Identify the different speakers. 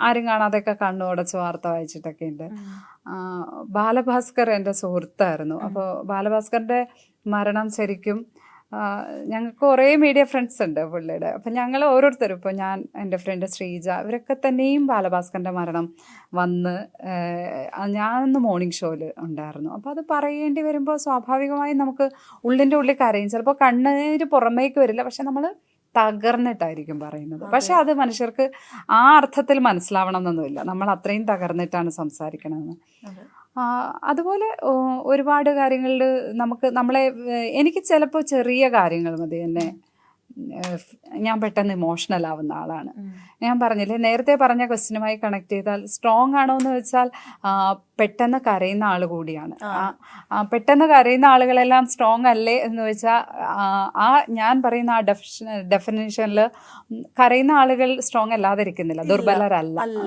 Speaker 1: ആരും കാണാതെയൊക്കെ കണ്ണുടച്ച് വാർത്ത വായിച്ചിട്ടൊക്കെ ഉണ്ട്. ബാലഭാസ്കർ എൻ്റെ സുഹൃത്തായിരുന്നു. അപ്പോൾ ബാലഭാസ്കറിൻ്റെ മരണം ശരിക്കും ഞങ്ങൾക്ക് കുറേ മീഡിയ ഫ്രണ്ട്സ് ഉണ്ട് പുള്ളിയുടെ. അപ്പം ഞങ്ങൾ ഓരോരുത്തരും, ഇപ്പോൾ ഞാൻ, എൻ്റെ ഫ്രണ്ട് ശ്രീജ, ഇവരൊക്കെ തന്നെയും ബാലഭാസ്കറിൻ്റെ മരണം വന്ന് ഞാനൊന്ന് മോർണിംഗ് ഷോയിൽ ഉണ്ടായിരുന്നു. അപ്പോൾ അത് പറയേണ്ടി വരുമ്പോൾ സ്വാഭാവികമായും നമുക്ക് ഉള്ളിൻ്റെ ഉള്ളിൽ കരയും. ചിലപ്പോൾ കണ്ണീര് പുറമേക്ക് വരില്ല, പക്ഷെ നമ്മൾ തകർന്നിട്ടായിരിക്കും പറയുന്നത്. പക്ഷെ അത് മനുഷ്യർക്ക് ആ അർത്ഥത്തിൽ മനസ്സിലാവണം എന്നൊന്നുമില്ല. നമ്മൾ അത്രയും തകർന്നിട്ടാണ് സംസാരിക്കണമെന്ന്. അതുപോലെ ഒരുപാട് കാര്യങ്ങളിൽ എനിക്ക് ചിലപ്പോൾ ചെറിയ കാര്യങ്ങൾ മതി എന്നെ, ഞാൻ പെട്ടെന്ന് ഇമോഷണൽ ആവുന്ന ആളാണ്. ഞാൻ പറഞ്ഞില്ലേ, നേരത്തെ പറഞ്ഞ ക്വസ്റ്റ്യനുമായി കണക്ട് ചെയ്താൽ സ്ട്രോങ് ആണോ എന്ന് വെച്ചാൽ പെട്ടെന്ന് കരയുന്ന ആൾ കൂടിയാണ്. പെട്ടെന്ന് കരയുന്ന ആളുകളെല്ലാം സ്ട്രോങ് അല്ലേ എന്ന് വെച്ചാൽ ഞാൻ പറയുന്ന ആ ഡെഫിനിഷനിൽ കരയുന്ന ആളുകൾ സ്ട്രോങ് അല്ലാതിരിക്കുന്നില്ല, ദുർബലരല്ല.